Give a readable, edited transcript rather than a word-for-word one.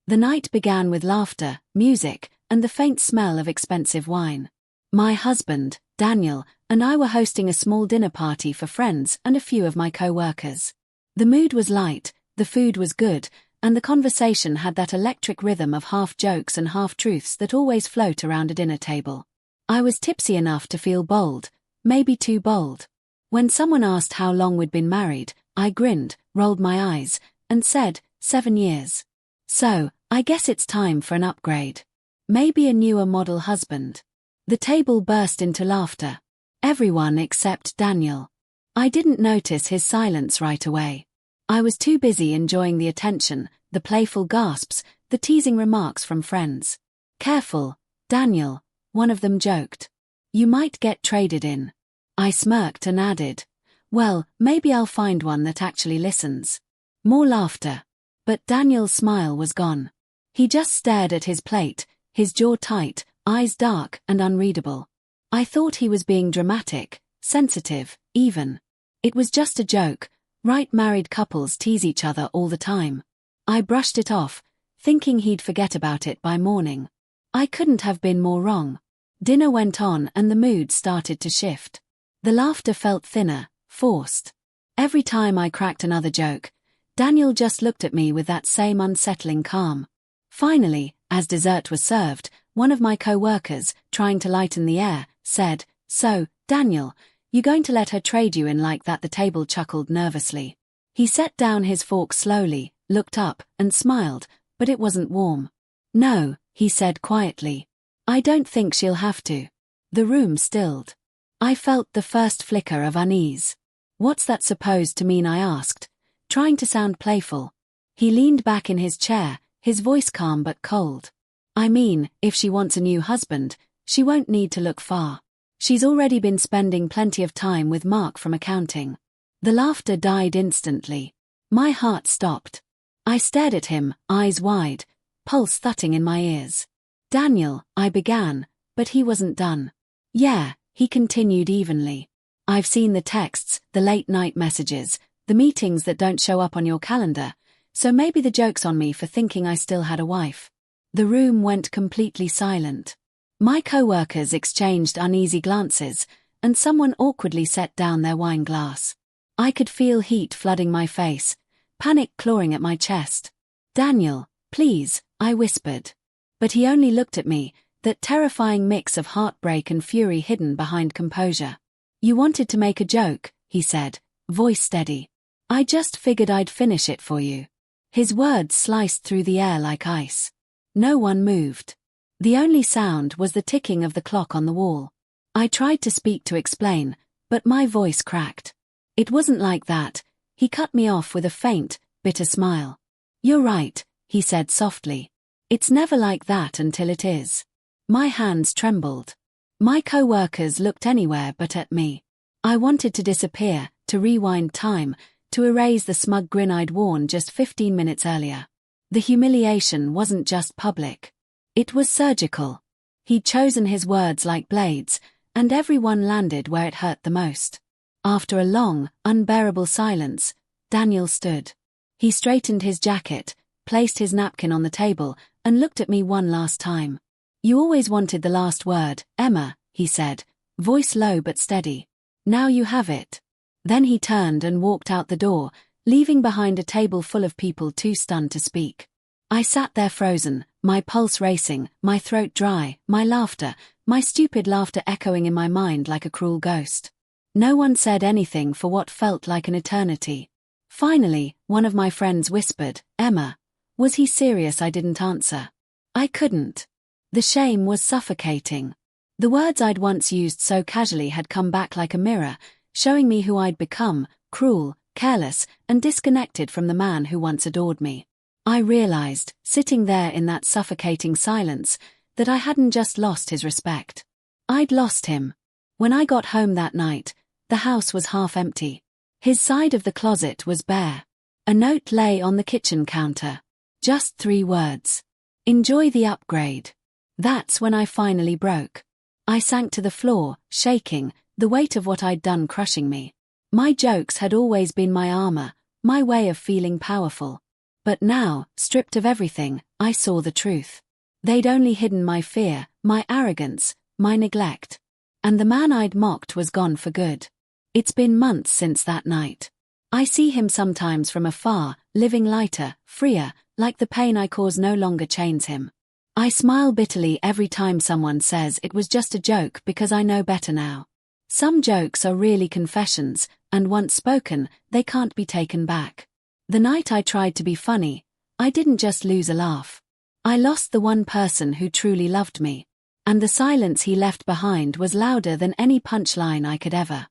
The night began with laughter, music, and the faint smell of expensive wine. My husband, Daniel, and I were hosting a small dinner party for friends and a few of my co-workers. The mood was light, the food was good, and the conversation had that electric rhythm of half-jokes and half-truths that always float around a dinner table. I was tipsy enough to feel bold, maybe too bold. When someone asked how long we'd been married, I grinned, rolled my eyes, and said, 7 years. So, I guess it's time for an upgrade. Maybe a newer model husband. The table burst into laughter. Everyone except Daniel. I didn't notice his silence right away. I was too busy enjoying the attention, the playful gasps, the teasing remarks from friends. Careful, Daniel, one of them joked. You might get traded in. I smirked and added, well, maybe I'll find one that actually listens. More laughter. But Daniel's smile was gone. He just stared at his plate, his jaw tight, eyes dark and unreadable. I thought he was being dramatic, sensitive, even. It was just a joke, right? Married couples tease each other all the time. I brushed it off, thinking he'd forget about it by morning. I couldn't have been more wrong. Dinner went on and the mood started to shift. The laughter felt thinner, forced. Every time I cracked another joke, Daniel just looked at me with that same unsettling calm. Finally, as dessert was served, one of my co-workers, trying to lighten the air, said, so, Daniel, you going to let her trade you in like that? The table chuckled nervously. He set down his fork slowly, looked up, and smiled, but it wasn't warm. No, he said quietly. I don't think she'll have to. The room stilled. I felt the first flicker of unease. What's that supposed to mean? I asked, trying to sound playful. He leaned back in his chair, his voice calm but cold. I mean, if she wants a new husband, she won't need to look far. She's already been spending plenty of time with Mark from accounting. The laughter died instantly. My heart stopped. I stared at him, eyes wide, pulse thudding in my ears. Daniel, I began, but he wasn't done. Yeah, he continued evenly. I've seen the texts, the late-night messages, the meetings that don't show up on your calendar, so maybe the joke's on me for thinking I still had a wife. The room went completely silent. My co-workers exchanged uneasy glances, and someone awkwardly set down their wine glass. I could feel heat flooding my face, panic clawing at my chest. Daniel, please, I whispered. But he only looked at me, that terrifying mix of heartbreak and fury hidden behind composure. You wanted to make a joke, he said, voice steady. I just figured I'd finish it for you. His words sliced through the air like ice. No one moved. The only sound was the ticking of the clock on the wall. I tried to speak to explain, but my voice cracked. It wasn't like that. He cut me off with a faint, bitter smile. You're right, he said softly. It's never like that until it is. My hands trembled. My co-workers looked anywhere but at me. I wanted to disappear, to rewind time, to erase the smug grin I'd worn just 15 minutes earlier. The humiliation wasn't just public. It was surgical. He'd chosen his words like blades, and everyone landed where it hurt the most. After a long, unbearable silence, Daniel stood. He straightened his jacket, placed his napkin on the table, and looked at me one last time. You always wanted the last word, Emma, he said, voice low but steady. Now you have it. Then he turned and walked out the door, leaving behind a table full of people too stunned to speak. I sat there frozen, my pulse racing, my throat dry, my stupid laughter echoing in my mind like a cruel ghost. No one said anything for what felt like an eternity. Finally, one of my friends whispered, Emma. Was he serious? I didn't answer. I couldn't. The shame was suffocating. The words I'd once used so casually had come back like a mirror, showing me who I'd become, cruel, careless, and disconnected from the man who once adored me. I realized, sitting there in that suffocating silence, that I hadn't just lost his respect. I'd lost him. When I got home that night, the house was half empty. His side of the closet was bare. A note lay on the kitchen counter. Just 3 words. Enjoy the upgrade. That's when I finally broke. I sank to the floor, shaking, the weight of what I'd done crushing me. My jokes had always been my armor, my way of feeling powerful. But now, stripped of everything, I saw the truth. They'd only hidden my fear, my arrogance, my neglect. And the man I'd mocked was gone for good. It's been months since that night. I see him sometimes from afar, living lighter, freer, like the pain I cause no longer chains him. I smile bitterly every time someone says it was just a joke because I know better now. Some jokes are really confessions, and once spoken, they can't be taken back. The night I tried to be funny, I didn't just lose a laugh. I lost the one person who truly loved me. And the silence he left behind was louder than any punchline I could ever